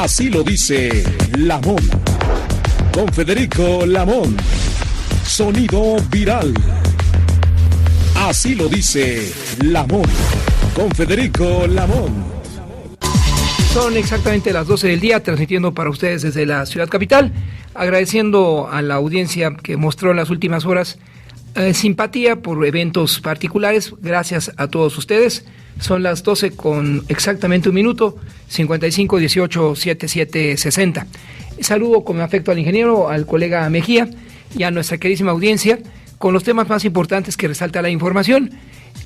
Así lo dice Lamón. Con Federico Lamón. Sonido viral. Así lo dice Lamón. Con Federico Lamón. Son exactamente las 12 del día, transmitiendo para ustedes desde la ciudad capital, agradeciendo a la audiencia que mostró en las últimas horas simpatía por eventos particulares. Gracias a todos ustedes. Son las 12 con exactamente un minuto, 55 18 77 60. Saludo con afecto al ingeniero, al colega Mejía y a nuestra queridísima audiencia con los temas más importantes que resalta la información.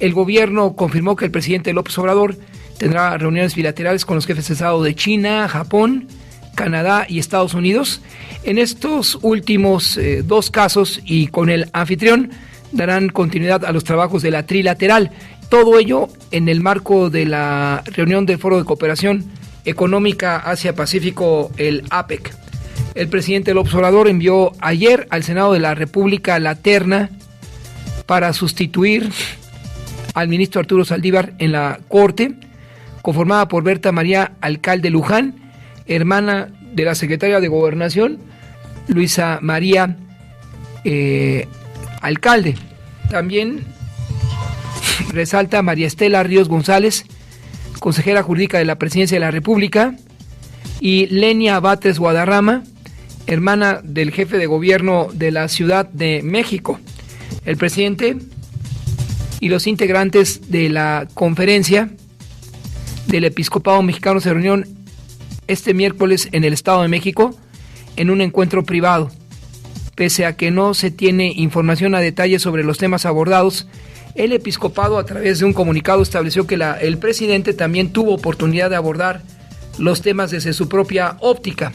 El gobierno confirmó que el presidente López Obrador tendrá reuniones bilaterales con los jefes de Estado de China, Japón, Canadá y Estados Unidos. En estos últimos dos casos y con el anfitrión darán continuidad a los trabajos de la trilateral. Todo ello en el marco de la reunión del Foro de Cooperación Económica Asia-Pacífico, el APEC. El presidente López Obrador envió ayer al Senado de la República la terna para sustituir al ministro Arturo Saldívar en la Corte, conformada por Berta María Alcalde Luján, hermana de la secretaria de Gobernación, Luisa María Alcalde. También resalta María Estela Ríos González, consejera jurídica de la Presidencia de la República, y Lenia Batres Guadarrama, hermana del jefe de gobierno de la Ciudad de México. El presidente y los integrantes de la conferencia del Episcopado Mexicano se reunieron este miércoles en el Estado de México en un encuentro privado. Pese a que no se tiene información a detalle sobre los temas abordados, el episcopado, a través de un comunicado, estableció que el presidente también tuvo oportunidad de abordar los temas desde su propia óptica.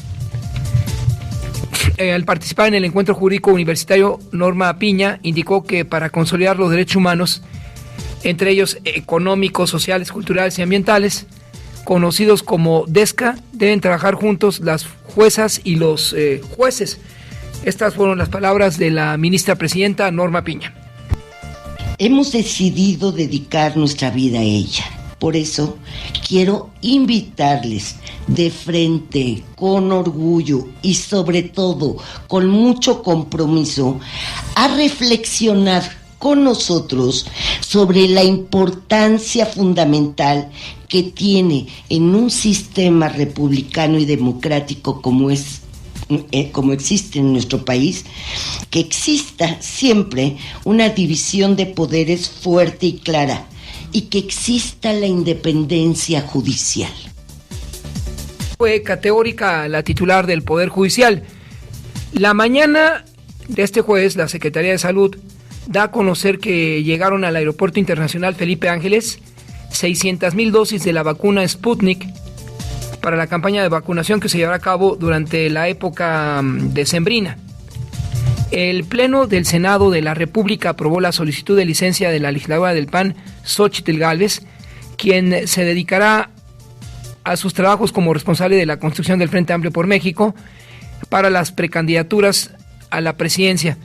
Al participar en el encuentro jurídico universitario, Norma Piña indicó que para consolidar los derechos humanos, entre ellos económicos, sociales, culturales y ambientales, conocidos como DESCA, deben trabajar juntos las juezas y los jueces. Estas fueron las palabras de la ministra presidenta Norma Piña. Hemos decidido dedicar nuestra vida a ella. Por eso quiero invitarles de frente, con orgullo y sobre todo con mucho compromiso a reflexionar con nosotros sobre la importancia fundamental que tiene en un sistema republicano y democrático como existe en nuestro país, que exista siempre una división de poderes fuerte y clara y que exista la independencia judicial. Fue categórica la titular del Poder Judicial. La mañana de este jueves, la Secretaría de Salud da a conocer que llegaron al Aeropuerto Internacional Felipe Ángeles 600,000 dosis de la vacuna Sputnik para la campaña de vacunación que se llevará a cabo durante la época decembrina. El Pleno del Senado de la República aprobó la solicitud de licencia de la legisladora del PAN, Xóchitl Gálvez, quien se dedicará a sus trabajos como responsable de la construcción del Frente Amplio por México para las precandidaturas a la presidencia.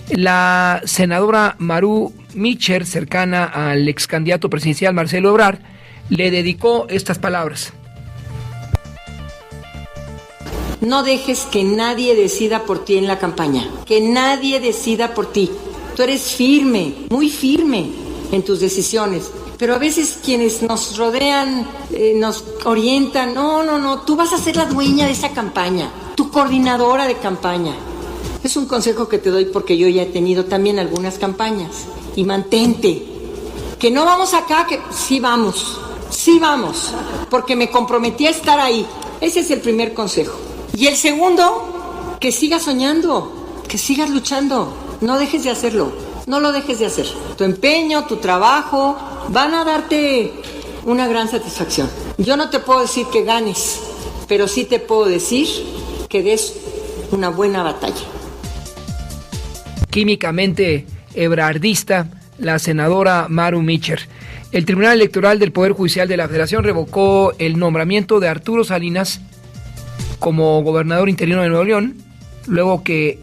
La senadora Maru Micher, cercana al ex candidato presidencial Marcelo Ebrard, le dedicó estas palabras. No dejes que nadie decida por ti en la campaña, que nadie decida por ti. Tú eres firme, muy firme en tus decisiones, pero a veces quienes nos rodean, nos orientan, no, tú vas a ser la dueña de esa campaña, tu coordinadora de campaña. Es un consejo que te doy porque yo ya he tenido también algunas campañas. Y mantente, que no vamos acá, que sí vamos, porque me comprometí a estar ahí. Ese es el primer consejo. Y el segundo, que sigas soñando, que sigas luchando, no dejes de hacerlo, no lo dejes de hacer. Tu empeño, tu trabajo van a darte una gran satisfacción. Yo no te puedo decir que ganes, pero sí te puedo decir que des una buena batalla. Químicamente ebrardista, la senadora Maru Micher. El Tribunal Electoral del Poder Judicial de la Federación revocó el nombramiento de Arturo Salinas como gobernador interino de Nuevo León, luego que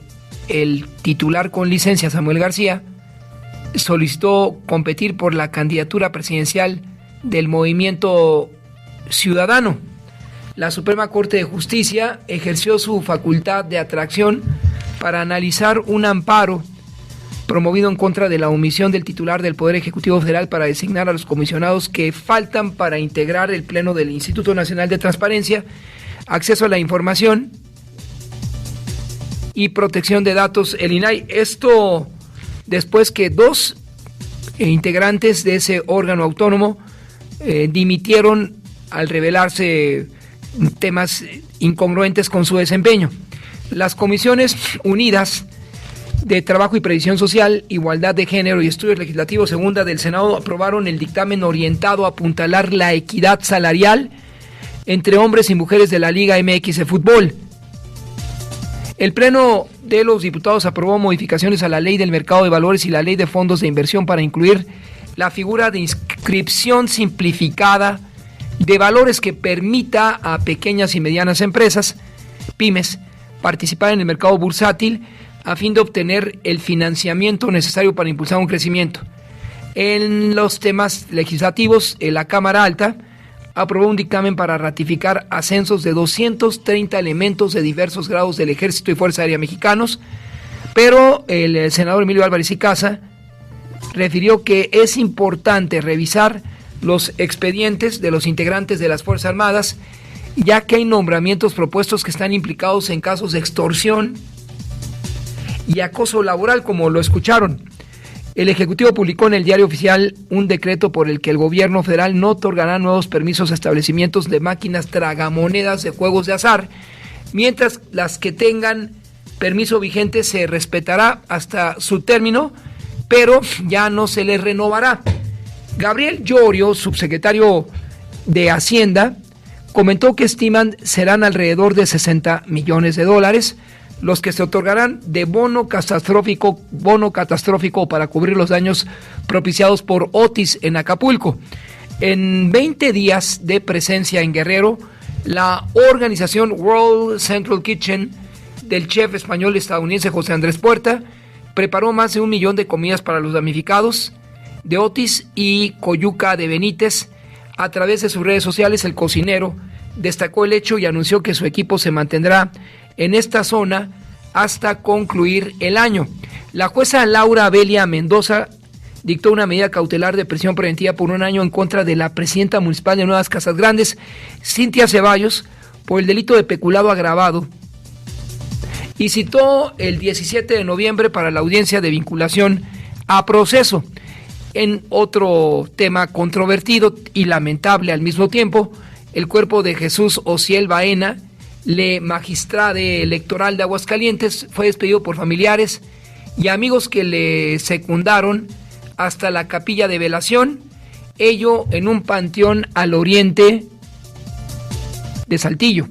el titular con licencia, Samuel García, solicitó competir por la candidatura presidencial del Movimiento Ciudadano. la Suprema Corte de Justicia ejerció su facultad de atracción para analizar un amparo promovido en contra de la omisión del titular del Poder Ejecutivo Federal para designar a los comisionados que faltan para integrar el Pleno del Instituto Nacional de Transparencia, Acceso a la Información y Protección de Datos, el INAI. Esto después que 2 integrantes de ese órgano autónomo dimitieron al revelarse temas incongruentes con su desempeño. Las Comisiones Unidas de Trabajo y Previsión Social, Igualdad de Género y Estudios Legislativos Segunda del Senado aprobaron el dictamen orientado a apuntalar la equidad salarial entre hombres y mujeres de la Liga MX de Fútbol. El Pleno de los Diputados aprobó modificaciones a la Ley del Mercado de Valores y la Ley de Fondos de Inversión para incluir la figura de inscripción simplificada de valores que permita a pequeñas y medianas empresas, pymes, participar en el mercado bursátil a fin de obtener el financiamiento necesario para impulsar un crecimiento. En los temas legislativos, la Cámara Alta aprobó un dictamen para ratificar ascensos de 230 elementos de diversos grados del Ejército y Fuerza Aérea mexicanos, pero el senador Emilio Álvarez y Casa refirió que es importante revisar los expedientes de los integrantes de las Fuerzas Armadas, ya que hay nombramientos propuestos que están implicados en casos de extorsión y acoso laboral, como lo escucharon. El Ejecutivo publicó en el Diario Oficial un decreto por el que el gobierno federal no otorgará nuevos permisos a establecimientos de máquinas tragamonedas de juegos de azar, mientras las que tengan permiso vigente se respetará hasta su término, pero ya no se les renovará. Gabriel Llorio, subsecretario de Hacienda, comentó que estiman serán alrededor de $60 millones los que se otorgarán de bono catastrófico para cubrir los daños propiciados por Otis en Acapulco. En 20 días de presencia en Guerrero, la organización World Central Kitchen del chef español estadounidense José Andrés Puerta preparó más de 1 millón de comidas para los damnificados de Otis y Coyuca de Benítez. A través de sus redes sociales, el cocinero destacó el hecho y anunció que su equipo se mantendrá en esta zona hasta concluir el año. La jueza Laura Abelia Mendoza dictó una medida cautelar de prisión preventiva por 1 año en contra de la presidenta municipal de Nuevas Casas Grandes, Cintia Ceballos, por el delito de peculado agravado, y citó el 17 de noviembre para la audiencia de vinculación a proceso. En otro tema controvertido y lamentable al mismo tiempo, el cuerpo de Jesús Ociel Baena, le magistrado electoral de Aguascalientes, fue despedido por familiares y amigos que le secundaron hasta la capilla de velación, ello en un panteón al oriente de Saltillo.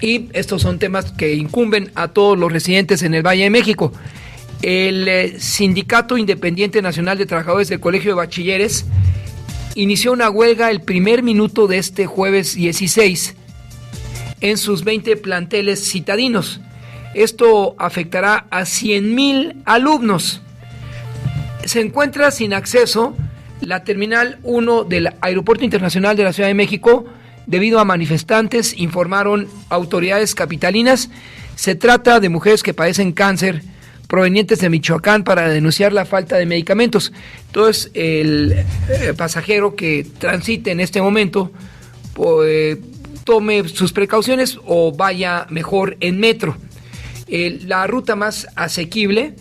Y estos son temas que incumben a todos los residentes en el Valle de México. El Sindicato Independiente Nacional de Trabajadores del Colegio de Bachilleres inició una huelga el primer minuto de este jueves 16 en sus 20 planteles citadinos. Esto afectará a 100,000 alumnos. Se encuentra sin acceso la Terminal 1 del Aeropuerto Internacional de la Ciudad de México debido a manifestantes, informaron autoridades capitalinas. Se trata de mujeres que padecen cáncer provenientes de Michoacán para denunciar la falta de medicamentos. Entonces, el pasajero que transite en este momento tome sus precauciones o vaya mejor en metro. La ruta más asequible,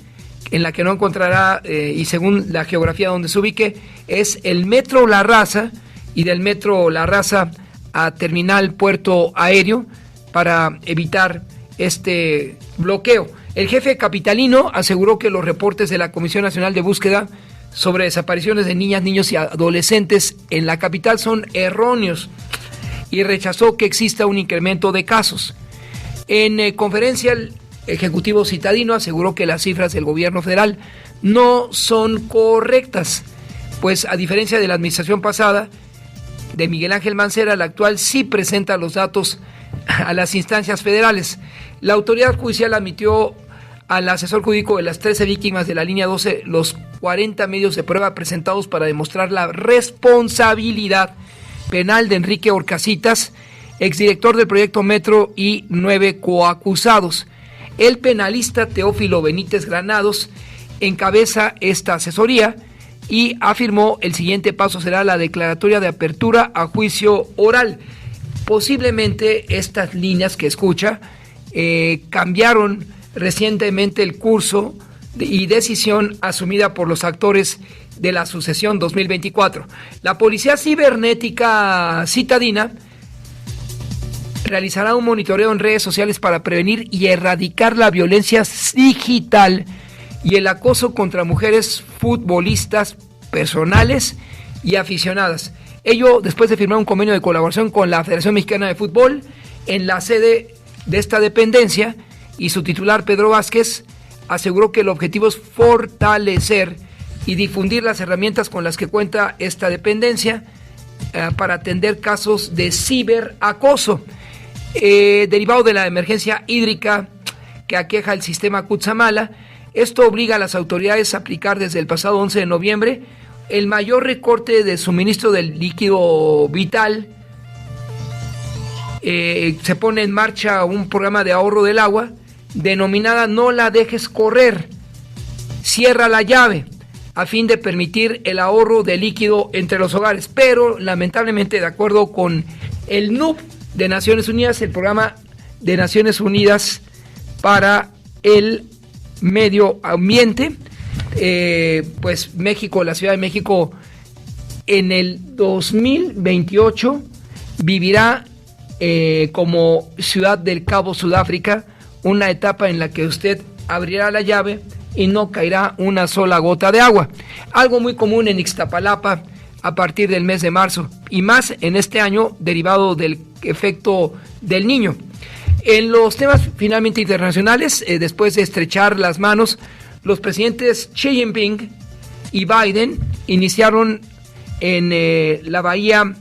en la que no encontrará, y según la geografía donde se ubique, es el Metro La Raza, y del Metro La Raza a Terminal Puerto Aéreo, para evitar este bloqueo. El jefe capitalino aseguró que los reportes de la Comisión Nacional de Búsqueda sobre desapariciones de niñas, niños y adolescentes en la capital son erróneos y rechazó que exista un incremento de casos. En conferencia, el ejecutivo citadino aseguró que las cifras del gobierno federal no son correctas, pues a diferencia de la administración pasada de Miguel Ángel Mancera, la actual sí presenta los datos a las instancias federales. La autoridad judicial admitió al asesor jurídico de las 13 víctimas de la línea 12 los 40 medios de prueba presentados para demostrar la responsabilidad penal de Enrique Orcasitas exdirector del proyecto Metro y 9 coacusados. El penalista Teófilo Benítez Granados encabeza esta asesoría y afirmó el siguiente paso será la declaratoria de apertura a juicio oral. Posiblemente estas líneas que escucha cambiaron recientemente el curso y decisión asumida por los actores de la sucesión 2024. La Policía Cibernética Citadina realizará un monitoreo en redes sociales para prevenir y erradicar la violencia digital y el acoso contra mujeres futbolistas personales y aficionadas. Ello después de firmar un convenio de colaboración con la Federación Mexicana de Fútbol en la sede de esta dependencia, y su titular Pedro Vázquez aseguró que el objetivo es fortalecer y difundir las herramientas con las que cuenta esta dependencia para atender casos de ciberacoso derivado de la emergencia hídrica que aqueja el sistema Cutzamala. Esto obliga a las autoridades a aplicar desde el pasado 11 de noviembre el mayor recorte de suministro del líquido vital. Se pone en marcha un programa de ahorro del agua denominada No la dejes correr, cierra la llave, a fin de permitir el ahorro de líquido entre los hogares. Pero lamentablemente, de acuerdo con el NUP de Naciones Unidas, el programa de Naciones Unidas para el medio ambiente, pues México, la Ciudad de México, en el 2028 vivirá como Ciudad del Cabo, Sudáfrica, una etapa en la que usted abrirá la llave y no caerá una sola gota de agua. Algo muy común en Ixtapalapa a partir del mes de marzo, y más en este año derivado del efecto del Niño. En los temas finalmente internacionales, después de estrechar las manos, los presidentes Xi Jinping y Biden iniciaron en la bahía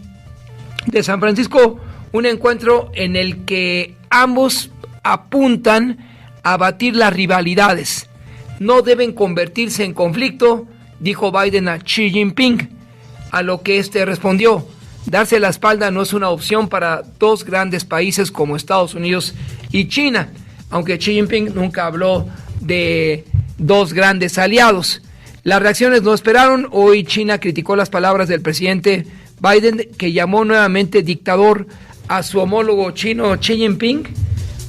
de San Francisco un encuentro en el que ambos apuntan a abatir las rivalidades. No deben convertirse en conflicto, dijo Biden a Xi Jinping, a lo que este respondió: darse la espalda no es una opción para dos grandes países como Estados Unidos y China, aunque Xi Jinping nunca habló de dos grandes aliados. Las reacciones no esperaron. Hoy China criticó las palabras del presidente Biden, que llamó nuevamente dictador a su homólogo chino Xi Jinping,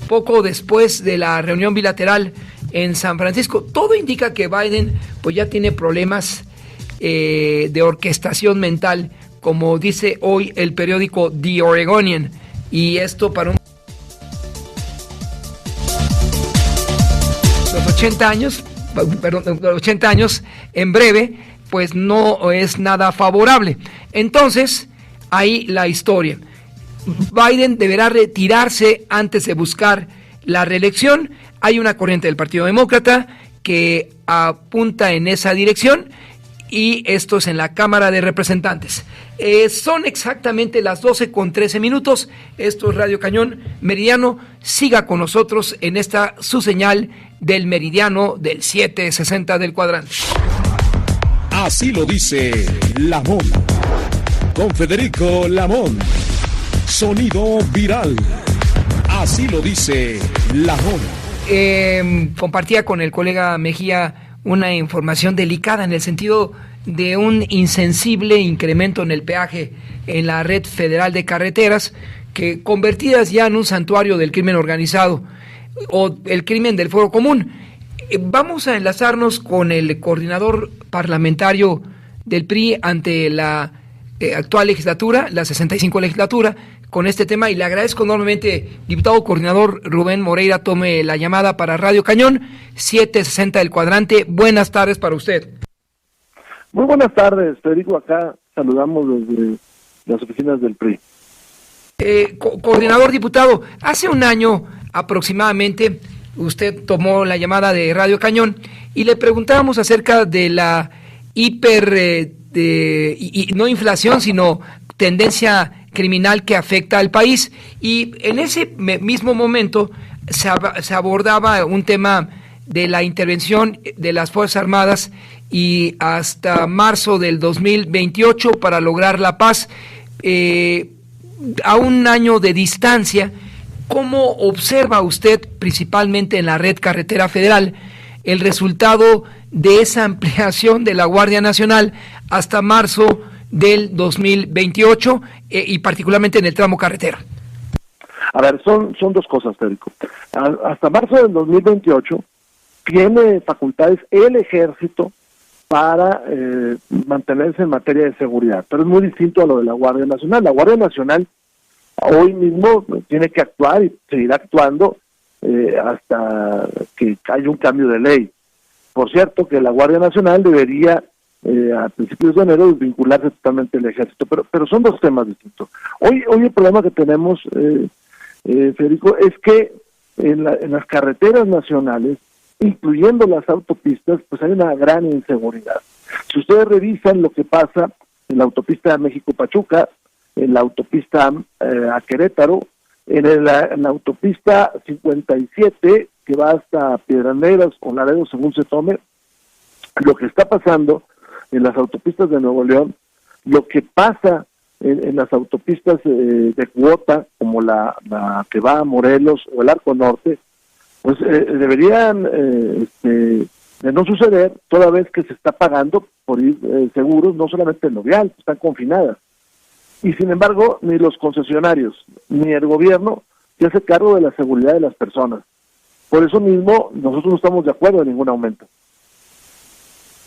poco después de la reunión bilateral en San Francisco. Todo indica que Biden pues ya tiene problemas de orquestación mental, como dice hoy el periódico The Oregonian, y esto para los 80 años en breve, pues no es nada favorable. Entonces, ahí la historia. Biden deberá retirarse antes de buscar la reelección. Hay una corriente del Partido Demócrata que apunta en esa dirección, y esto es en la Cámara de Representantes. Son exactamente las 12:13. Esto es Radio Cañón Meridiano. Siga con nosotros en esta su señal del Meridiano del 760 del cuadrante. Así lo dice Lamón. Con Federico Lamón. Sonido viral. Así lo dice Lamón. Compartía con el colega Mejía una información delicada en el sentido de un insensible incremento en el peaje en la red federal de carreteras, que convertidas ya en un santuario del crimen organizado o el crimen del fuero común. Vamos a enlazarnos con el coordinador parlamentario del PRI ante la actual legislatura, la 65 legislatura, con este tema, y le agradezco enormemente, diputado coordinador Rubén Moreira, tome la llamada para Radio Cañón 760 del cuadrante. Buenas tardes para usted. Muy buenas tardes, Federico. Acá saludamos desde las oficinas del PRI. Coordinador diputado, hace un año aproximadamente usted tomó la llamada de Radio Cañón y le preguntábamos acerca de la no inflación, sino tendencia criminal que afecta al país, y en ese mismo momento se abordaba un tema de la intervención de las Fuerzas Armadas y hasta marzo del 2028 para lograr la paz. a un año de distancia, ¿cómo observa usted, principalmente en la red carretera federal, el resultado de esa ampliación de la Guardia Nacional hasta marzo del 2028 y particularmente en el tramo carretera? A ver, son dos cosas, Federico. Hasta marzo del 2028 tiene facultades el Ejército para mantenerse en materia de seguridad, pero es muy distinto a lo de la Guardia Nacional. La Guardia Nacional hoy mismo tiene que actuar y seguirá actuando hasta que haya un cambio de ley. Por cierto, que la Guardia Nacional debería a principios de enero vincularse totalmente al Ejército, pero son dos temas distintos. Hoy el problema que tenemos, Federico, es que en las carreteras nacionales, incluyendo las autopistas, pues hay una gran inseguridad. Si ustedes revisan lo que pasa en la autopista México-Pachuca, en la autopista a Querétaro, en la autopista 57 que va hasta Piedras Negras o Laredo, según se tome, lo que está pasando en las autopistas de Nuevo León, lo que pasa en las autopistas de cuota, como la que va a Morelos o el Arco Norte, pues deberían de no suceder, toda vez que se está pagando por ir seguros, no solamente en lo vial, están confinadas. Y sin embargo, ni los concesionarios, ni el gobierno se hace cargo de la seguridad de las personas. Por eso mismo, nosotros no estamos de acuerdo en ningún aumento.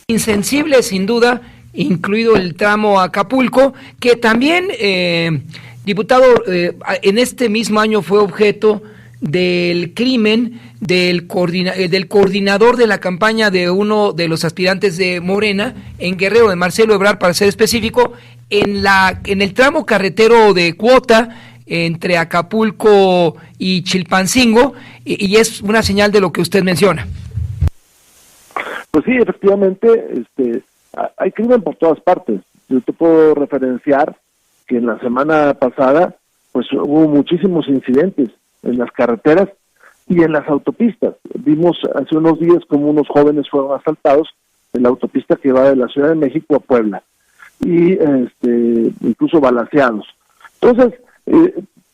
Insensible, sin duda, incluido el tramo Acapulco, que también, diputado, en este mismo año fue objeto del crimen del coordinador de la campaña de uno de los aspirantes de Morena en Guerrero, de Marcelo Ebrard, para ser específico, en el tramo carretero de cuota entre Acapulco y Chilpancingo, y es una señal de lo que usted menciona. Pues sí, efectivamente, hay crimen por todas partes. Yo te puedo referenciar que en la semana pasada pues hubo muchísimos incidentes en las carreteras y en las autopistas. Vimos hace unos días como unos jóvenes fueron asaltados en la autopista que va de la Ciudad de México a Puebla y incluso balaceados. Entonces,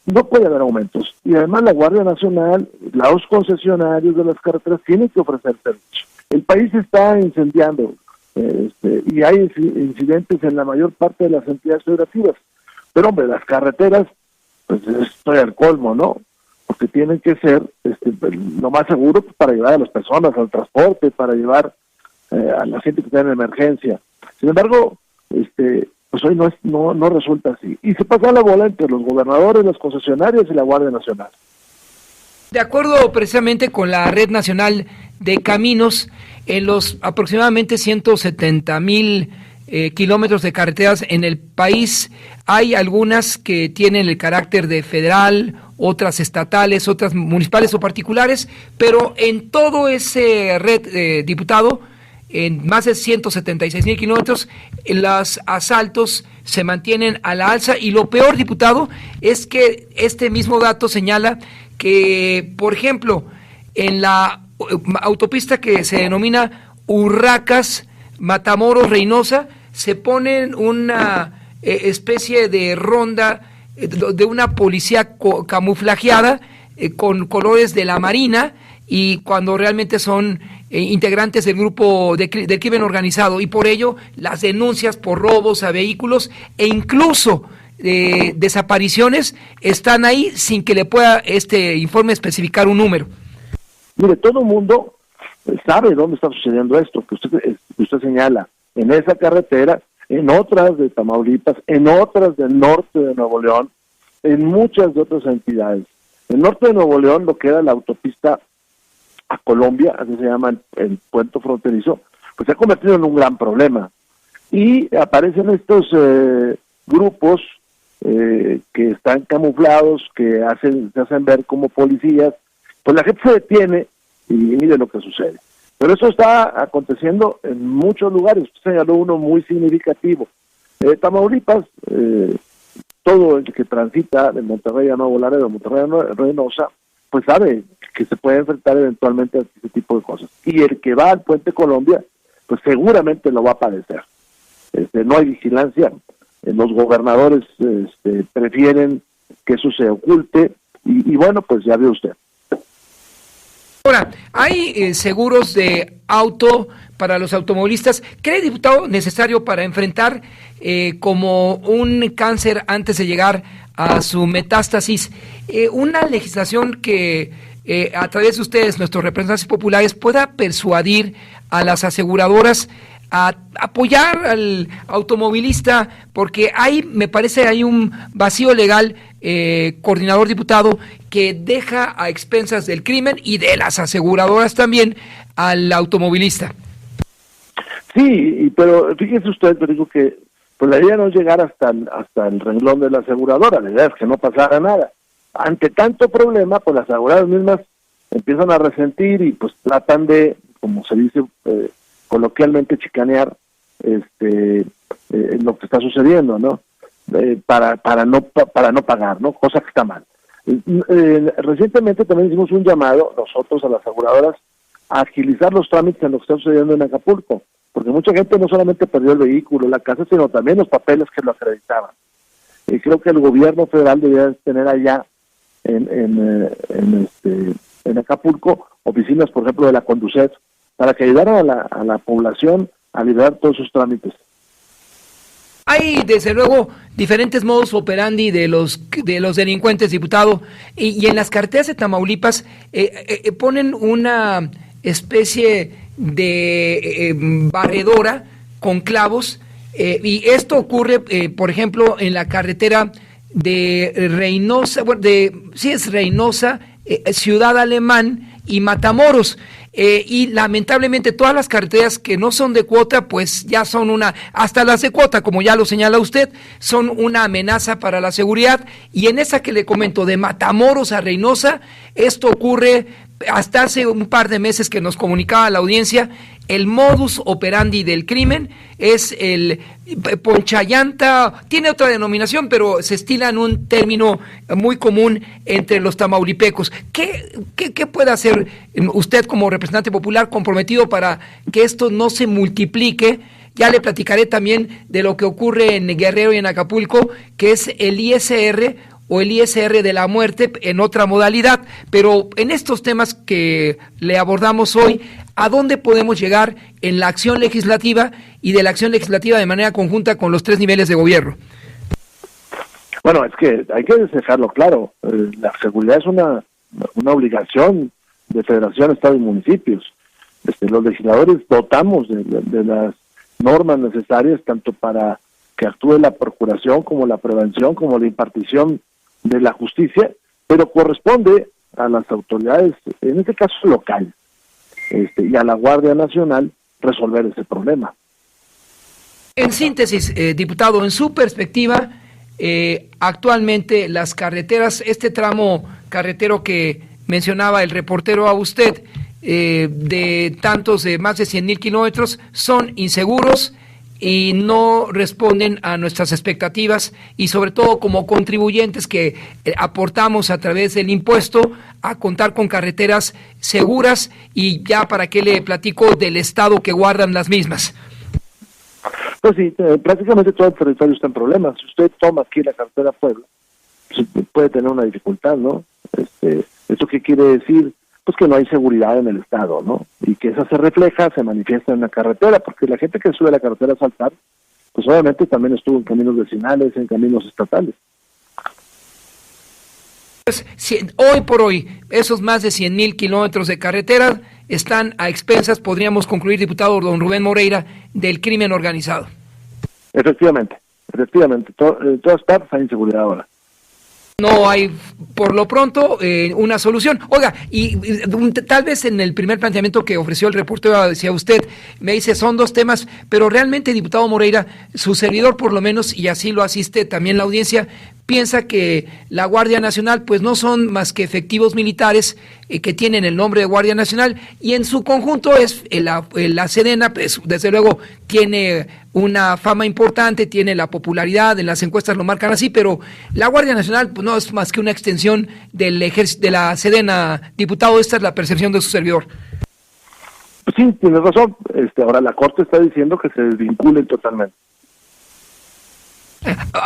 no puede haber aumentos. Y además la Guardia Nacional, los concesionarios de las carreteras tienen que ofrecer servicio. El país se está incendiando y hay incidentes en la mayor parte de las entidades federativas. Pero hombre, las carreteras, pues estoy al colmo, ¿no? Porque tienen que ser lo más seguro para llevar a las personas al transporte, para llevar a la gente que está en emergencia. Sin embargo, pues hoy no resulta así. Y se pasa la bola entre los gobernadores, los concesionarios y la Guardia Nacional. De acuerdo precisamente con la Red Nacional de Caminos, en los aproximadamente 170,000 kilómetros de carreteras en el país, hay algunas que tienen el carácter de federal, otras estatales, otras municipales o particulares, pero en todo ese red, diputado, en más de 176,000 kilómetros, los asaltos se mantienen a la alza, y lo peor, diputado, es que este mismo dato señala que, por ejemplo, en la autopista que se denomina Urracas, Matamoros, Reynosa, se ponen una especie de ronda de una policía camuflajeada con colores de la Marina, y cuando realmente son integrantes del grupo del crimen organizado, y por ello las denuncias por robos a vehículos e incluso desapariciones están ahí sin que le pueda este informe especificar un número. Mire, todo el mundo sabe dónde está sucediendo esto que usted señala, en esa carretera, en otras de Tamaulipas, en otras del norte de Nuevo León, en muchas de otras entidades. El norte de Nuevo León, lo que era la autopista a Colombia, así se llama el puente fronterizo, pues se ha convertido en un gran problema. Y aparecen estos grupos que están camuflados, que se hacen ver como policías, pues la gente se detiene y mire lo que sucede. Pero eso está aconteciendo en muchos lugares. Usted señaló uno muy significativo. Tamaulipas, todo el que transita de Monterrey a Nuevo Laredo, de Monterrey a Reynosa, pues sabe que se puede enfrentar eventualmente a este tipo de cosas. Y el que va al Puente Colombia, pues seguramente lo va a padecer. No hay vigilancia los gobernadores prefieren que eso se oculte, y bueno, pues ya ve usted. Ahora, hay seguros de auto para los automovilistas. ¿Cree, diputado, necesario para enfrentar como un cáncer antes de llegar a su metástasis, una legislación que a través de ustedes, nuestros representantes populares, pueda persuadir a las aseguradoras a apoyar al automovilista? Porque me parece hay un vacío legal, coordinador diputado, que deja a expensas del crimen y de las aseguradoras también al automovilista. Sí, pero fíjese usted, digo que pues la idea no es llegar hasta el renglón de la aseguradora, la idea es que no pasara nada. Ante tanto problema, pues las aseguradoras mismas empiezan a resentir y pues tratan de, como se dice coloquialmente, chicanear lo que está sucediendo, ¿no? Para no pagar, ¿no? Cosa que está mal. Recientemente también hicimos un llamado nosotros a las aseguradoras a agilizar los trámites en lo que está sucediendo en Acapulco, porque mucha gente no solamente perdió el vehículo, la casa, sino también los papeles que lo acreditaban. Y creo que el gobierno federal debería tener allá en Acapulco oficinas, por ejemplo, de la Conducet, para que ayudaran a la población a liberar todos sus trámites. Hay, desde luego, diferentes modus operandi de los delincuentes, diputado, y en las carreteras de Tamaulipas ponen una especie de barredora con clavos, y esto ocurre, por ejemplo, en la carretera de Reynosa, Reynosa, Ciudad Alemán y Matamoros. Y lamentablemente todas las carreteras que no son de cuota, pues ya son hasta las de cuota, como ya lo señala usted, son una amenaza para la seguridad. Y en esa que le comento, de Matamoros a Reynosa, esto ocurre hasta hace un par de meses, que nos comunicaba la audiencia. El modus operandi del crimen es el ponchallanta, tiene otra denominación, pero se estila en un término muy común entre los tamaulipecos. ¿Qué puede hacer usted como representante popular comprometido para que esto no se multiplique? Ya le platicaré también de lo que ocurre en Guerrero y en Acapulco, que es el ISR o el ISR de la muerte en otra modalidad. Pero en estos temas que le abordamos hoy, ¿a dónde podemos llegar en la acción legislativa y de la acción legislativa de manera conjunta con los 3 niveles de gobierno? Bueno, es que hay que dejarlo claro. La seguridad es una obligación de Federación, Estado y municipios. Los legisladores dotamos de las normas necesarias tanto para que actúe la procuración como la prevención, como la impartición de la justicia, pero corresponde a las autoridades, en este caso local, y a la Guardia Nacional resolver ese problema. En síntesis, diputado, en su perspectiva, actualmente las carreteras, este tramo carretero que mencionaba el reportero a usted, de más de 100,000 kilómetros, son inseguros y no responden a nuestras expectativas, y sobre todo como contribuyentes que aportamos a través del impuesto a contar con carreteras seguras, y ya para qué le platico del estado que guardan las mismas. Pues sí, prácticamente todo el territorio está en problemas. Si usted toma aquí la carretera Puebla, puede tener una dificultad, ¿no? ¿Eso qué quiere decir? Pues que no hay seguridad en el estado, ¿no? Y que esa se refleja, se manifiesta en la carretera, porque la gente que sube a la carretera a saltar, pues obviamente también estuvo en caminos vecinales, en caminos estatales. Pues, hoy por hoy, esos más de 100,000 kilómetros de carretera están a expensas, podríamos concluir, diputado don Rubén Moreira, del crimen organizado. Efectivamente. En todas partes hay inseguridad ahora. No hay, por lo pronto, una solución. Oiga, y tal vez en el primer planteamiento que ofreció el reportero, decía usted, me dice, son 2 temas, pero realmente, diputado Moreira, su servidor por lo menos, y así lo asiste también la audiencia, piensa que la Guardia Nacional pues no son más que efectivos militares que tienen el nombre de Guardia Nacional, y en su conjunto es la Sedena, pues desde luego tiene una fama importante, tiene la popularidad, en las encuestas lo marcan así, pero la Guardia Nacional pues no es más que una extensión del ejército, de la Sedena. Diputado, esta es la percepción de su servidor. Pues sí, tiene razón. Ahora la Corte está diciendo que se desvinculen totalmente.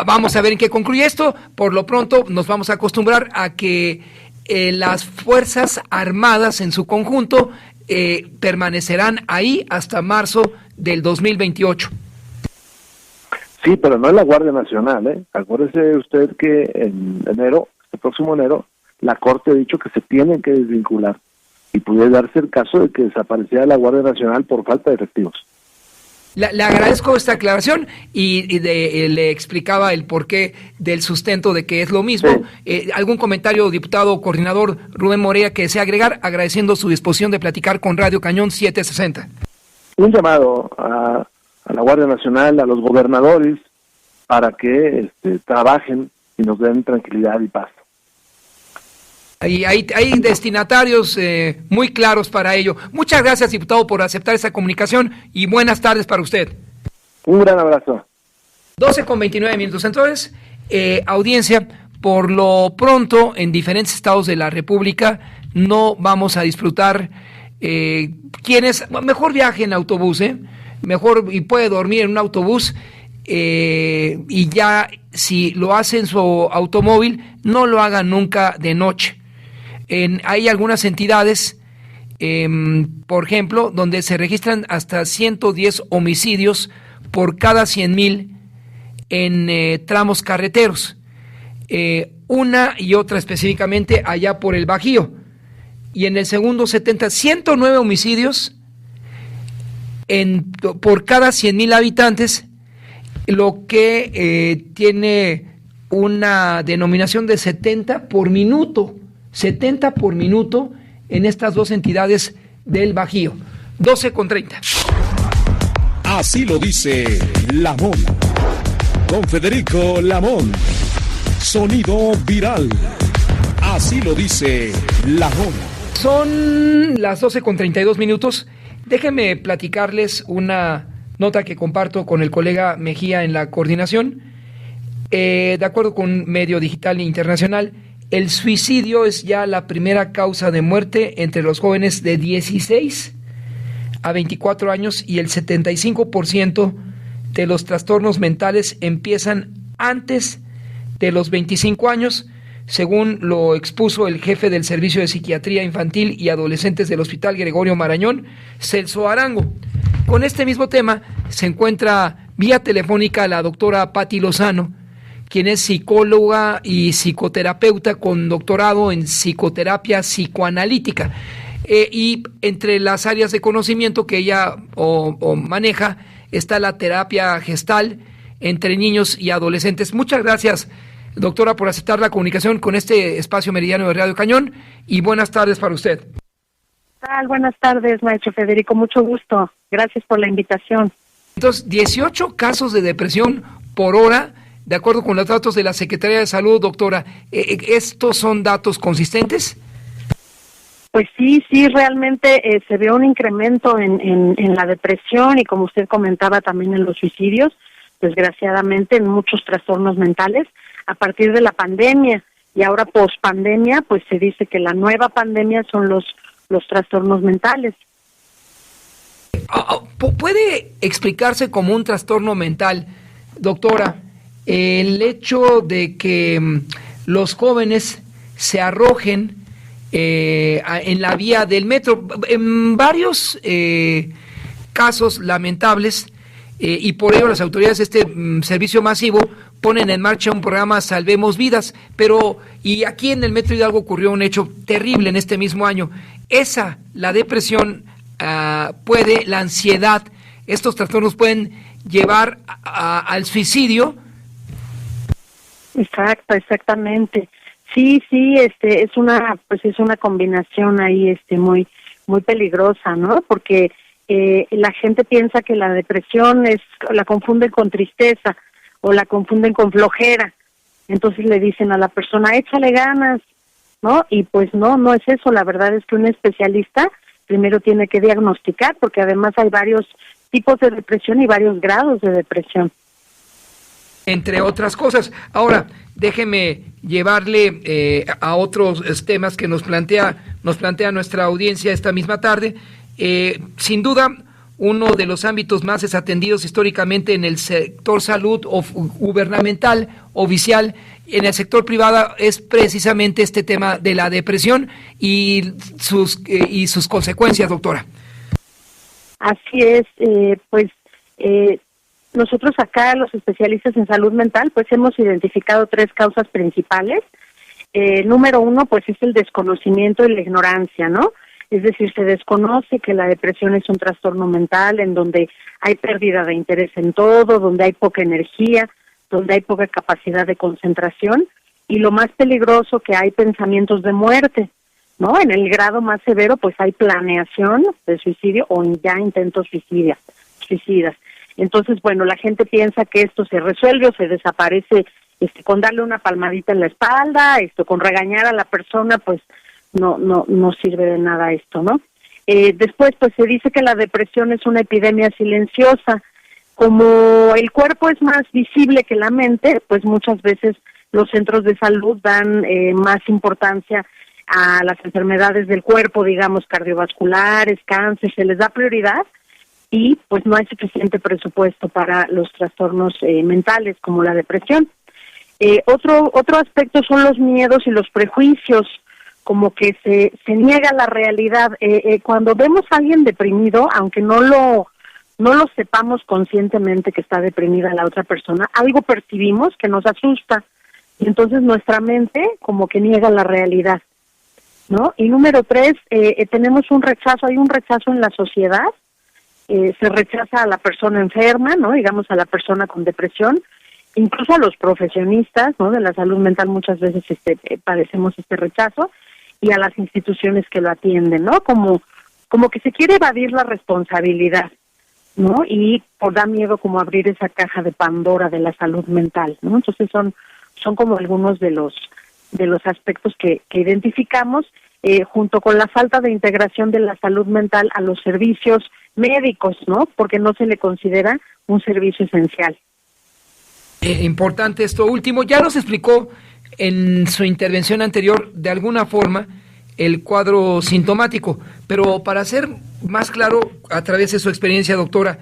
Vamos a ver en qué concluye esto. Por lo pronto nos vamos a acostumbrar a que las Fuerzas Armadas en su conjunto permanecerán ahí hasta marzo del 2028. Sí, pero no es la Guardia Nacional, ¿eh? Acuérdese usted que en enero, el próximo enero, la Corte ha dicho que se tienen que desvincular y puede darse el caso de que desapareciera la Guardia Nacional por falta de efectivos. Le agradezco esta aclaración y le explicaba el porqué del sustento de que es lo mismo. Sí. ¿Algún comentario, diputado coordinador Rubén Moreira, que desea agregar, agradeciendo su disposición de platicar con Radio Cañón 760? Un llamado a la Guardia Nacional, a los gobernadores, para que trabajen y nos den tranquilidad y paz. Hay destinatarios muy claros para ello. Muchas gracias, diputado, por aceptar esa comunicación y buenas tardes para usted. Un gran abrazo. 12:29. Entonces, audiencia, por lo pronto, en diferentes estados de la República no vamos a disfrutar. Quienes mejor viajen en autobús, mejor, y puede dormir en un autobús, y ya si lo hace en su automóvil, no lo haga nunca de noche. Hay algunas entidades, por ejemplo, donde se registran hasta 110 homicidios por cada 100,000 en tramos carreteros. Una y otra específicamente allá por el Bajío. Y en el segundo 109 homicidios por cada 100,000 habitantes, lo que tiene una denominación de 70 por minuto. 70 por minuto en estas dos entidades del Bajío. 12:30. Así lo dice Lamón. Con Federico Lamón. Sonido viral. Así lo dice Lamón. Son las 12:32. Déjenme platicarles una nota que comparto con el colega Mejía en la coordinación. De acuerdo con Medio Digital Internacional, el suicidio es ya la primera causa de muerte entre los jóvenes de 16 a 24 años y el 75% de los trastornos mentales empiezan antes de los 25 años, según lo expuso el jefe del Servicio de Psiquiatría Infantil y Adolescentes del Hospital Gregorio Marañón, Celso Arango. Con este mismo tema se encuentra vía telefónica la doctora Patti Lozano, quien es psicóloga y psicoterapeuta con doctorado en psicoterapia psicoanalítica. Y entre las áreas de conocimiento que ella maneja está la terapia gestal entre niños y adolescentes. Muchas gracias, doctora, por aceptar la comunicación con este espacio meridiano de Radio Cañón y buenas tardes para usted. Buenas tardes, maestro Federico, mucho gusto. Gracias por la invitación. Entonces, 18 casos de depresión por hora, de acuerdo con los datos de la Secretaría de Salud, doctora. ¿Estos son datos consistentes? Pues sí, realmente se ve un incremento en la depresión y, como usted comentaba, también en los suicidios, desgraciadamente en muchos trastornos mentales, a partir de la pandemia. Y ahora, post-pandemia, pues se dice que la nueva pandemia son los trastornos mentales. ¿Puede explicarse como un trastorno mental, doctora, el hecho de que los jóvenes se arrojen en la vía del metro? En varios casos lamentables, y por ello las autoridades de este servicio masivo ponen en marcha un programa Salvemos Vidas, y aquí en el Metro Hidalgo ocurrió un hecho terrible en este mismo año. La depresión la ansiedad, estos trastornos pueden llevar al suicidio. Exactamente. Sí, es una combinación ahí muy muy peligrosa, ¿no? Porque la gente piensa que la depresión la confunden con tristeza o la confunden con flojera. Entonces le dicen a la persona, échale ganas, ¿no? Y pues no es eso. La verdad es que un especialista primero tiene que diagnosticar, porque además hay varios tipos de depresión y varios grados de depresión. Entre otras cosas. Ahora, déjeme llevarle a otros temas que nos plantea nuestra audiencia esta misma tarde. Sin duda, uno de los ámbitos más desatendidos históricamente en el sector salud o gubernamental, oficial. En el sector privado es precisamente este tema de la depresión y sus consecuencias, doctora. Así es, nosotros acá, los especialistas en salud mental, pues hemos identificado 3 causas principales. Número 1, pues es el desconocimiento y la ignorancia, ¿no? Es decir, se desconoce que la depresión es un trastorno mental en donde hay pérdida de interés en todo, donde hay poca energía, donde hay poca capacidad de concentración y lo más peligroso que hay pensamientos de muerte, ¿no? En el grado más severo, pues hay planeación de suicidio o ya intentos suicidas. Entonces, bueno, la gente piensa que esto se resuelve o se desaparece con darle una palmadita en la espalda, con regañar a la persona, pues no sirve de nada esto, ¿no? Después, pues se dice que la depresión es una epidemia silenciosa. Como el cuerpo es más visible que la mente, pues muchas veces los centros de salud dan más importancia a las enfermedades del cuerpo, digamos, cardiovasculares, cáncer, se les da prioridad y pues no hay suficiente presupuesto para los trastornos mentales como la depresión. Otro aspecto son los miedos y los prejuicios, como que se niega la realidad. Cuando vemos a alguien deprimido, aunque no lo sepamos conscientemente que está deprimida la otra persona, algo percibimos que nos asusta, y entonces nuestra mente como que niega la realidad, ¿no? Y número 3, tenemos hay un rechazo en la sociedad, se rechaza a la persona enferma, ¿no? Digamos a la persona con depresión, incluso a los profesionistas, ¿no? De la salud mental muchas veces padecemos este rechazo, y a las instituciones que lo atienden, ¿no? Como que se quiere evadir la responsabilidad, ¿no? Y da miedo como abrir esa caja de Pandora de la salud mental, ¿no? Entonces son como algunos de los aspectos que identificamos, junto con la falta de integración de la salud mental a los servicios médicos, ¿no? Porque no se le considera un servicio esencial. Importante esto último. Ya nos explicó en su intervención anterior, de alguna forma, el cuadro sintomático, pero para ser más claro, a través de su experiencia, doctora,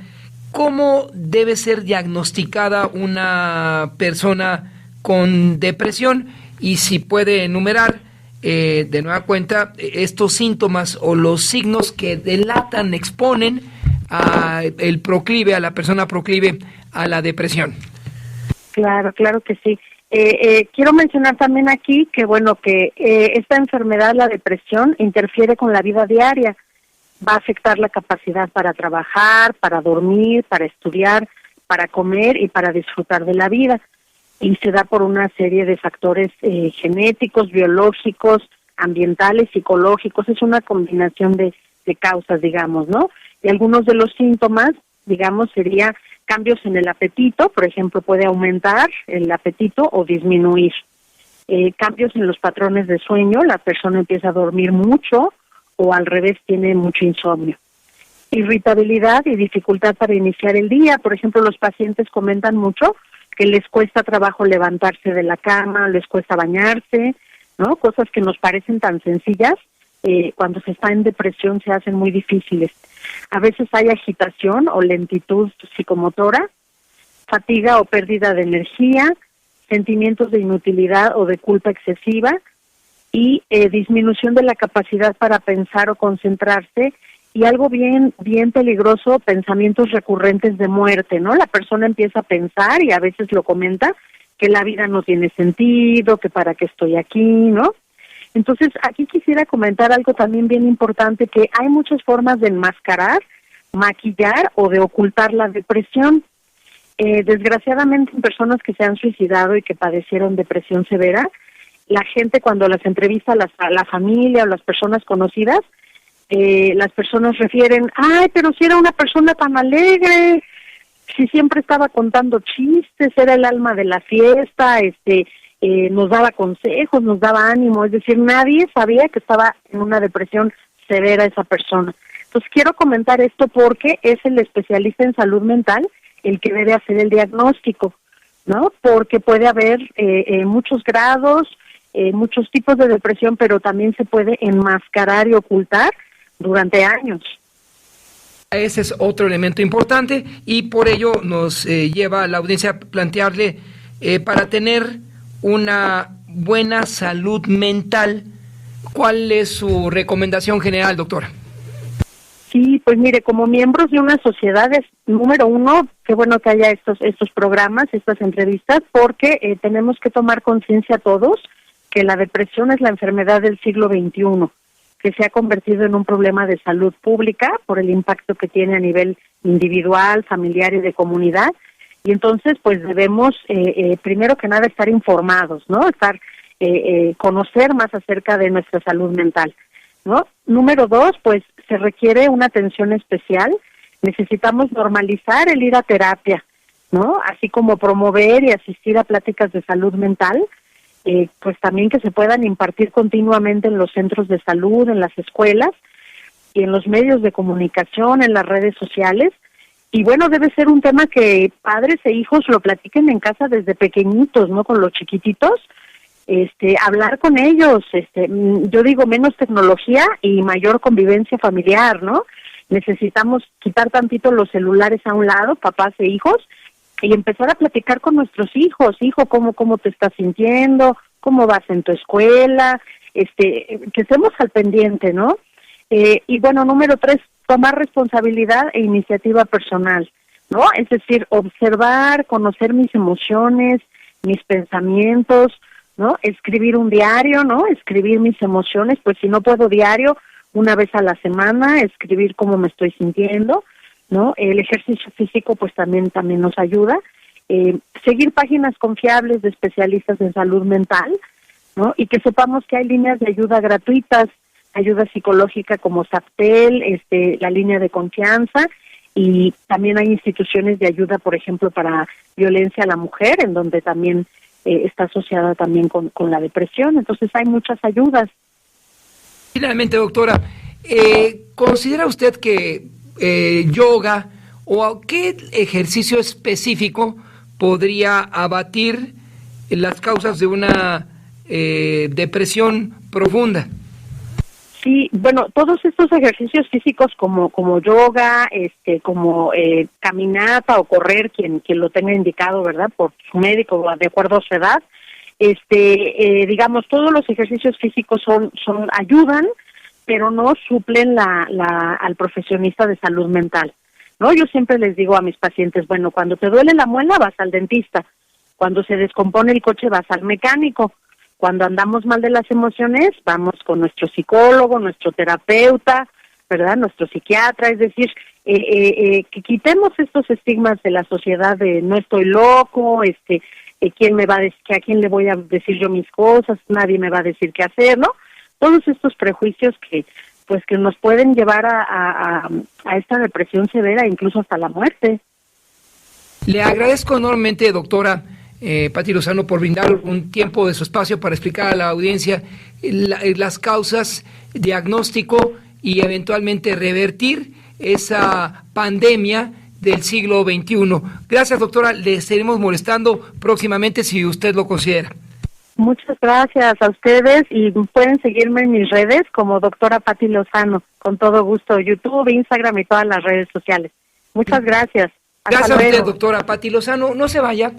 ¿cómo debe ser diagnosticada una persona con depresión? Y si puede enumerar de nueva cuenta estos síntomas o los signos que delatan, exponen a la persona proclive a la depresión. Claro que sí. Quiero mencionar también aquí que esta enfermedad, la depresión, interfiere con la vida diaria. Va a afectar la capacidad para trabajar, para dormir, para estudiar, para comer y para disfrutar de la vida. Y se da por una serie de factores genéticos, biológicos, ambientales, psicológicos. Es una combinación de causas, digamos, ¿no? Y algunos de los síntomas, digamos, sería cambios en el apetito, por ejemplo, puede aumentar el apetito o disminuir. Cambios en los patrones de sueño, la persona empieza a dormir mucho o al revés tiene mucho insomnio. Irritabilidad y dificultad para iniciar el día, por ejemplo, los pacientes comentan mucho que les cuesta trabajo levantarse de la cama, les cuesta bañarse, ¿no? Cosas que nos parecen tan sencillas, cuando se está en depresión se hacen muy difíciles. A veces hay agitación o lentitud psicomotora, fatiga o pérdida de energía, sentimientos de inutilidad o de culpa excesiva y disminución de la capacidad para pensar o concentrarse, y algo bien peligroso, pensamientos recurrentes de muerte, ¿no? La persona empieza a pensar, y a veces lo comenta, que la vida no tiene sentido, que para qué estoy aquí, ¿no? Entonces, aquí quisiera comentar algo también bien importante, que hay muchas formas de enmascarar, maquillar o de ocultar la depresión. Desgraciadamente, en personas que se han suicidado y que padecieron depresión severa, la gente cuando las entrevista a la familia o las personas conocidas, las personas refieren, ay, pero si era una persona tan alegre, si siempre estaba contando chistes, era el alma de la fiesta, nos daba consejos, nos daba ánimo, es decir, nadie sabía que estaba en una depresión severa esa persona. Entonces quiero comentar esto porque es el especialista en salud mental el que debe hacer el diagnóstico, ¿no? Porque puede haber muchos grados, muchos tipos de depresión, pero también se puede enmascarar y ocultar durante años. Ese es otro elemento importante y por ello nos lleva a la audiencia a plantearle para tener una buena salud mental, ¿cuál es su recomendación general, doctora? Sí, pues mire, como miembros de una sociedad es, número uno, qué bueno que haya estos programas, estas entrevistas, porque tenemos que tomar conciencia todos que la depresión es la enfermedad del siglo XXI, que se ha convertido en un problema de salud pública por el impacto que tiene a nivel individual, familiar y de comunidad. Y entonces, pues debemos, primero que nada, estar informados, ¿no? Conocer más acerca de nuestra salud mental, ¿no? Número dos, pues se requiere una atención especial. Necesitamos normalizar el ir a terapia, ¿no? Así como promover y asistir a pláticas de salud mental, pues también que se puedan impartir continuamente en los centros de salud, en las escuelas y en los medios de comunicación, en las redes sociales. Y bueno, debe ser un tema que padres e hijos lo platiquen en casa desde pequeñitos, ¿no? Con los chiquititos, hablar con ellos, yo digo menos tecnología y mayor convivencia familiar, ¿no? Necesitamos quitar tantito los celulares a un lado, papás e hijos, y empezar a platicar con nuestros hijos. Hijo, ¿cómo te estás sintiendo? ¿Cómo vas en tu escuela? Que estemos al pendiente, ¿no? Y bueno, número tres, tomar responsabilidad e iniciativa personal, ¿no? Es decir, observar, conocer mis emociones, mis pensamientos, ¿no? Escribir un diario, ¿no? Escribir mis emociones, pues si no puedo diario, una vez a la semana, escribir cómo me estoy sintiendo, ¿no? El ejercicio físico pues también nos ayuda. Seguir páginas confiables de especialistas en salud mental, ¿no? Y que sepamos que hay líneas de ayuda gratuitas, ayuda psicológica como SAPTEL, la línea de confianza, y también hay instituciones de ayuda, por ejemplo, para violencia a la mujer, en donde también está asociada también con la depresión. Entonces hay muchas ayudas. Finalmente, doctora, ¿considera usted que yoga o qué ejercicio específico podría abatir las causas de una depresión profunda? Sí, bueno, todos estos ejercicios físicos como yoga, como caminata o correr, quien lo tenga indicado, ¿verdad? Por su médico o de acuerdo a su edad, digamos, todos los ejercicios físicos ayudan, pero no suplen al profesionista de salud mental, ¿no? Yo siempre les digo a mis pacientes, bueno, cuando te duele la muela vas al dentista, cuando se descompone el coche vas al mecánico, cuando andamos mal de las emociones vamos con nuestro psicólogo, nuestro terapeuta, ¿verdad? Nuestro psiquiatra. Es decir, que quitemos estos estigmas de la sociedad de no estoy loco, ¿quién me va a decir, a quién le voy a decir yo mis cosas? Nadie me va a decir qué hacer, ¿no? Todos estos prejuicios que nos pueden llevar a esta depresión severa, incluso hasta la muerte. Le agradezco enormemente, doctora Patti Lozano, por brindar un tiempo de su espacio para explicar a la audiencia las causas, diagnóstico y eventualmente revertir esa pandemia del siglo XXI. Gracias, doctora. Le estaremos molestando próximamente si usted lo considera. Muchas gracias a ustedes y pueden seguirme en mis redes como doctora Patti Lozano, con todo gusto, YouTube, Instagram y todas las redes sociales. Muchas gracias. Gracias a usted, doctora Patti Lozano. No se vaya,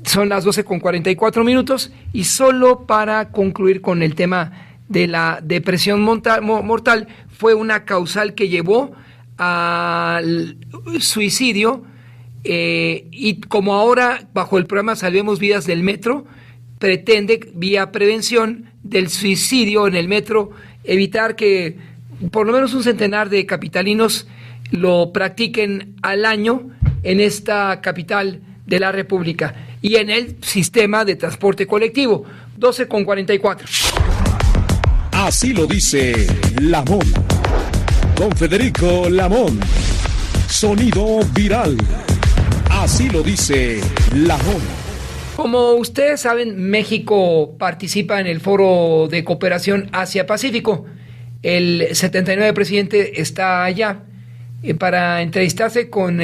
son las 12:44 y solo para concluir con el tema de la depresión mortal, fue una causal que llevó al suicidio y como ahora bajo el programa Salvemos Vidas del Metro, pretende, vía prevención del suicidio en el metro, evitar que por lo menos un centenar de capitalinos lo practiquen al año en esta capital de la República y en el sistema de transporte colectivo. 12:44. Así lo dice Lamón. Don Federico Lamón. Sonido viral. Así lo dice Lamón. Como ustedes saben, México participa en el Foro de Cooperación Asia-Pacífico. El 79 presidente está allá para entrevistarse con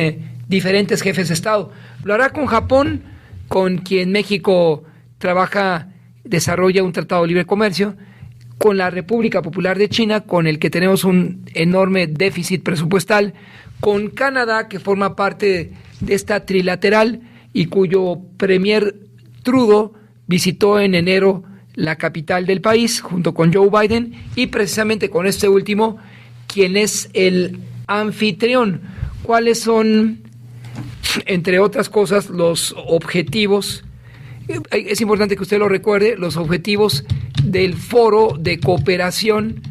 diferentes jefes de Estado. Lo hará con Japón, con quien México desarrolla un tratado de libre comercio, con la República Popular de China, con el que tenemos un enorme déficit presupuestal, con Canadá, que forma parte de esta trilateral y cuyo premier Trudeau visitó en enero la capital del país junto con Joe Biden, y precisamente con este último, quien es el anfitrión. ¿Cuáles son, entre otras cosas, los objetivos? Es importante que usted lo recuerde, los objetivos del Foro de Cooperación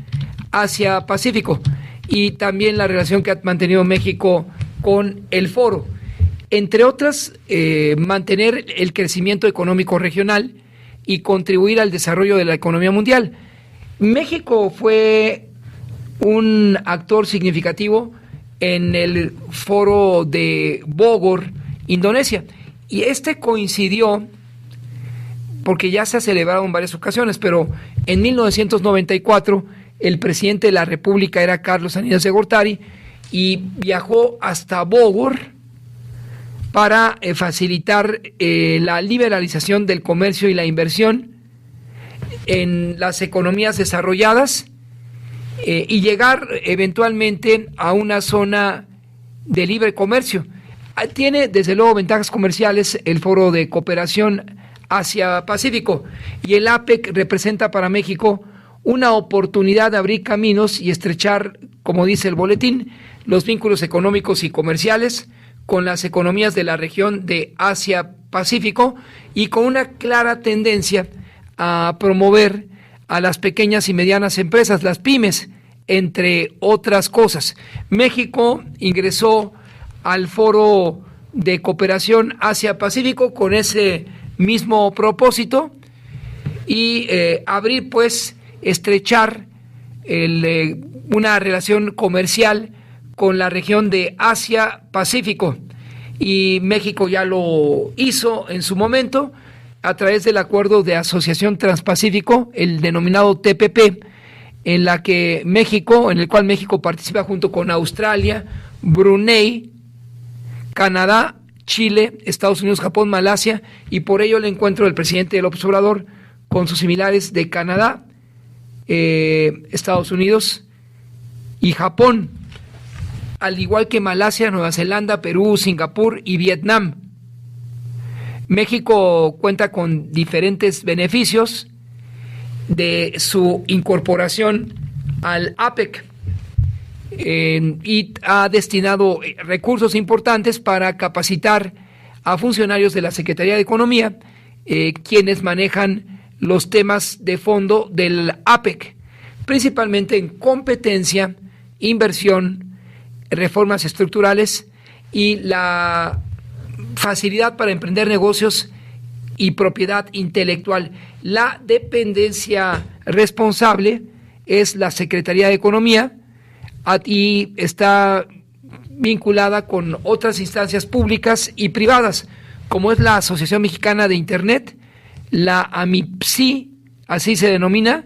Asia-Pacífico y también la relación que ha mantenido México con el foro. Entre otras, mantener el crecimiento económico regional y contribuir al desarrollo de la economía mundial. México fue un actor significativo en el Foro de Bogor, Indonesia, y este coincidió porque ya se ha celebrado en varias ocasiones, pero en 1994 el presidente de la República era Carlos Salinas de Gortari y viajó hasta Bogor para facilitar la liberalización del comercio y la inversión en las economías desarrolladas y llegar eventualmente a una zona de libre comercio. Tiene desde luego ventajas comerciales el Foro de Cooperación Asia-Pacífico, y el APEC representa para México una oportunidad de abrir caminos y estrechar, como dice el boletín, los vínculos económicos y comerciales con las economías de la región de Asia-Pacífico, y con una clara tendencia a promover a las pequeñas y medianas empresas, las pymes, entre otras cosas. México ingresó al Foro de Cooperación Asia-Pacífico con ese mismo propósito y abrir, pues, estrechar una relación comercial con la región de Asia-Pacífico, y México ya lo hizo en su momento a través del Acuerdo de Asociación Transpacífico, el denominado TPP, en el cual México participa junto con Australia, Brunei, Canadá, Chile, Estados Unidos, Japón, Malasia, y por ello el encuentro del presidente López Obrador con sus similares de Canadá, Estados Unidos y Japón, al igual que Malasia, Nueva Zelanda, Perú, Singapur y Vietnam. México cuenta con diferentes beneficios de su incorporación al APEC, y ha destinado recursos importantes para capacitar a funcionarios de la Secretaría de Economía, quienes manejan los temas de fondo del APEC, principalmente en competencia, inversión, reformas estructurales y la facilidad para emprender negocios y propiedad intelectual. La dependencia responsable es la Secretaría de Economía, y está vinculada con otras instancias públicas y privadas, como es la Asociación Mexicana de Internet, la AMIPSI, así se denomina,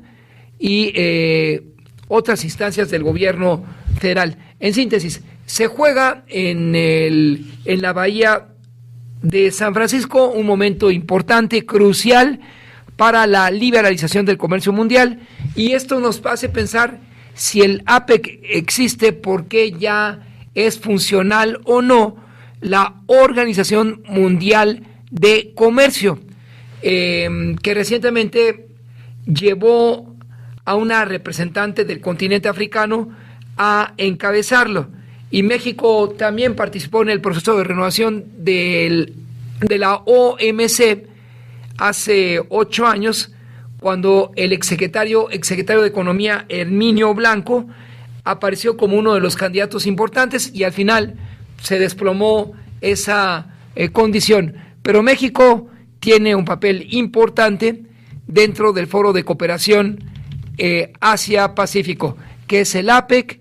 y otras instancias del gobierno federal. En síntesis, se juega en la bahía de San Francisco un momento importante, crucial para la liberalización del comercio mundial, y esto nos hace pensar si el APEC existe, por qué ya es funcional o no la Organización Mundial de Comercio, que recientemente llevó a una representante del continente africano a encabezarlo, y México también participó en el proceso de renovación de la OMC hace 8 años, cuando el exsecretario de Economía, Herminio Blanco, apareció como uno de los candidatos importantes, y al final se desplomó esa condición. Pero México tiene un papel importante dentro del Foro de Cooperación Asia-Pacífico, que es el APEC,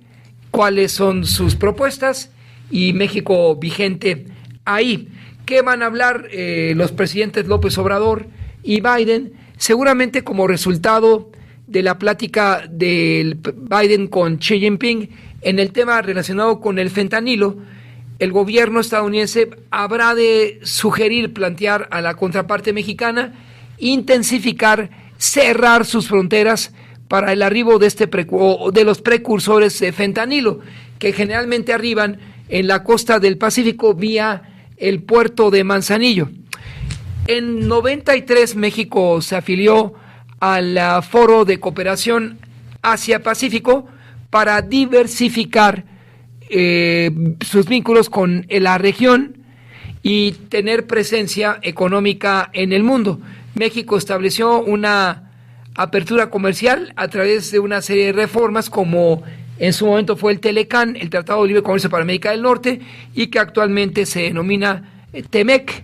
cuáles son sus propuestas, y México vigente ahí. ¿Qué van a hablar los presidentes López Obrador y Biden? Seguramente como resultado de la plática de Biden con Xi Jinping en el tema relacionado con el fentanilo, el gobierno estadounidense habrá de plantear a la contraparte mexicana intensificar, cerrar sus fronteras para el arribo de de los precursores de fentanilo, que generalmente arriban en la costa del Pacífico vía el puerto de Manzanillo. En 93 México se afilió al Foro de Cooperación Asia-Pacífico para diversificar sus vínculos con la región y tener presencia económica en el mundo. México estableció una apertura comercial a través de una serie de reformas, como en su momento fue el Telecán, el Tratado de Libre Comercio para América del Norte, y que actualmente se denomina TEMEC,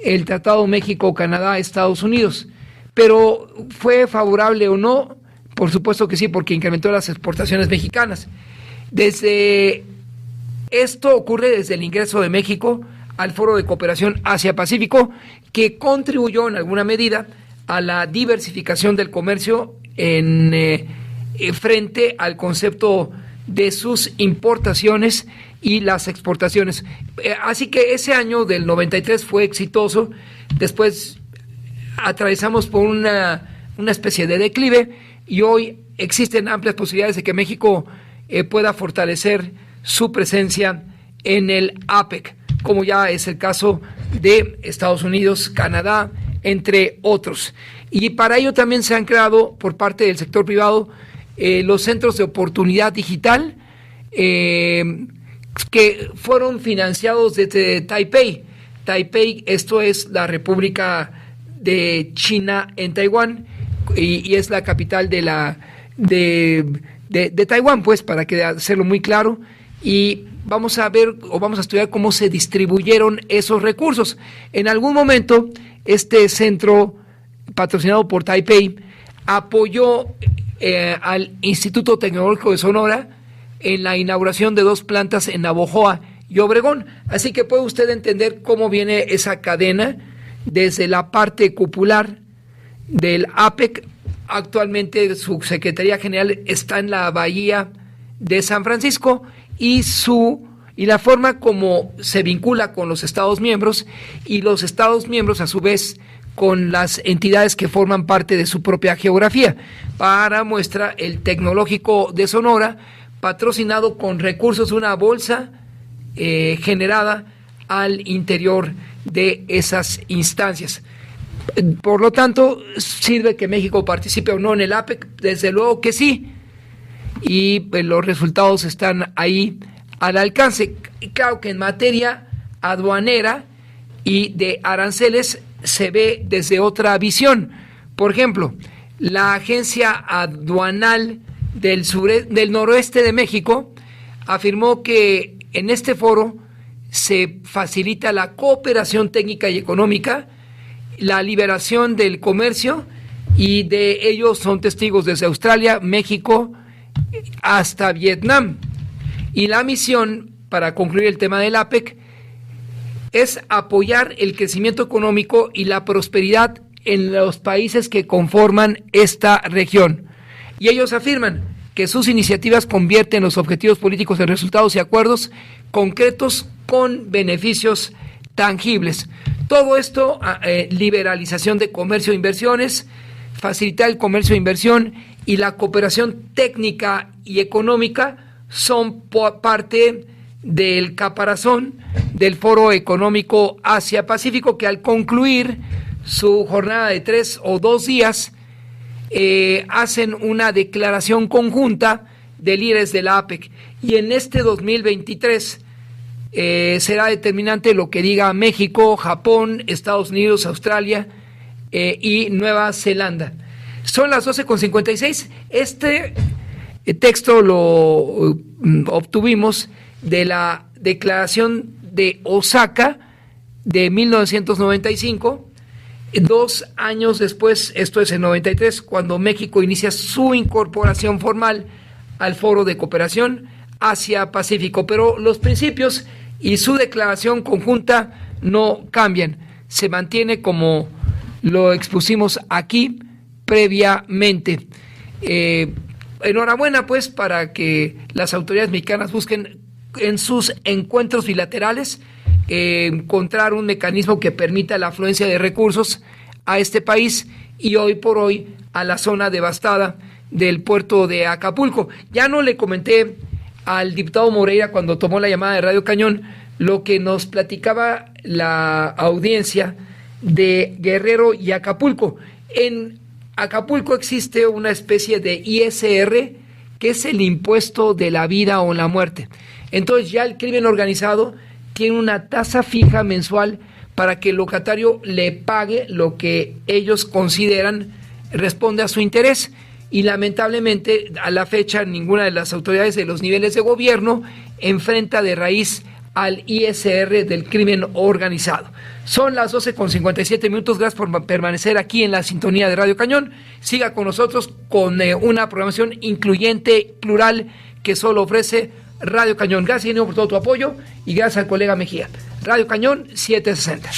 el Tratado México-Canadá-Estados Unidos. Pero ¿fue favorable o no? Por supuesto que sí, porque incrementó las exportaciones mexicanas. Esto ocurre desde el ingreso de México al Foro de Cooperación Asia-Pacífico, que contribuyó en alguna medida a la diversificación del comercio frente al concepto de sus importaciones y las exportaciones. Así que ese año del 93 fue exitoso. Después atravesamos por una especie de declive y hoy existen amplias posibilidades de que México pueda fortalecer su presencia en el APEC, como ya es el caso de Estados Unidos, Canadá, entre otros. Y para ello también se han creado por parte del sector privado los centros de oportunidad digital, que fueron financiados desde Taipei. Taipei, esto es la República de China en Taiwán, y es la capital de Taiwán, pues, para hacerlo muy claro. Y vamos a ver o vamos a estudiar cómo se distribuyeron esos recursos. En algún momento, este centro, patrocinado por Taipei, apoyó al Instituto Tecnológico de Sonora en la inauguración de 2 plantas en Navojoa y Obregón. Así que puede usted entender cómo viene esa cadena desde la parte cupular del APEC. Actualmente su Secretaría General está en la Bahía de San Francisco, y la forma como se vincula con los Estados miembros, y los Estados miembros a su vez con las entidades que forman parte de su propia geografía. Para muestra, el Tecnológico de Sonora, patrocinado con recursos de una bolsa generada al interior de esas instancias. Por lo tanto, ¿sirve que México participe o no en el APEC? Desde luego que sí, y los resultados están ahí al alcance. Claro que en materia aduanera y de aranceles se ve desde otra visión. Por ejemplo, la Agencia Aduanal del Noroeste de México afirmó que en este foro se facilita la cooperación técnica y económica, la liberación del comercio, y de ellos son testigos desde Australia, México, hasta Vietnam. Y la misión, para concluir el tema del APEC, es apoyar el crecimiento económico y la prosperidad en los países que conforman esta región. Y ellos afirman que sus iniciativas convierten los objetivos políticos en resultados y acuerdos concretos con beneficios tangibles. Todo esto, liberalización de comercio e inversiones, facilitar el comercio e inversión y la cooperación técnica y económica son parte del caparazón del Foro Económico Asia-Pacífico, que al concluir su jornada de 3 o 2 días hacen una declaración conjunta de líderes de la APEC. Y en este 2023 será determinante lo que diga México, Japón, Estados Unidos, Australia y Nueva Zelanda. Son las 12:56. Este texto lo obtuvimos de la Declaración de Osaka de 1995, 2 años después, esto es en 93, cuando México inicia su incorporación formal al Foro de Cooperación Asia-Pacífico. Pero los principios y su declaración conjunta no cambian, se mantiene como lo expusimos aquí previamente. Enhorabuena pues para que las autoridades mexicanas busquen en sus encuentros bilaterales encontrar un mecanismo que permita la afluencia de recursos a este país y hoy por hoy a la zona devastada del puerto de Acapulco. Ya no le comenté al diputado Moreira cuando tomó la llamada de Radio Cañón lo que nos platicaba la audiencia de Guerrero y Acapulco. En Acapulco existe una especie de ISR, que es el impuesto de la vida o la muerte. Entonces ya el crimen organizado tiene una tasa fija mensual para que el locatario le pague lo que ellos consideran responde a su interés. Y lamentablemente a la fecha ninguna de las autoridades de los niveles de gobierno enfrenta de raíz al ISR del crimen organizado. Son las 12:57. Gracias por permanecer aquí en la sintonía de Radio Cañón. Siga con nosotros con una programación incluyente, plural, que solo ofrece Radio Cañón. Gracias, Nino, por todo tu apoyo y gracias al colega Mejía. Radio Cañón 760.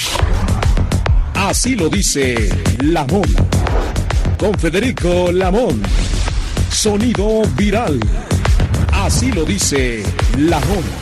Así lo dice Lamón. Con Federico Lamón. Sonido viral. Así lo dice Lamón.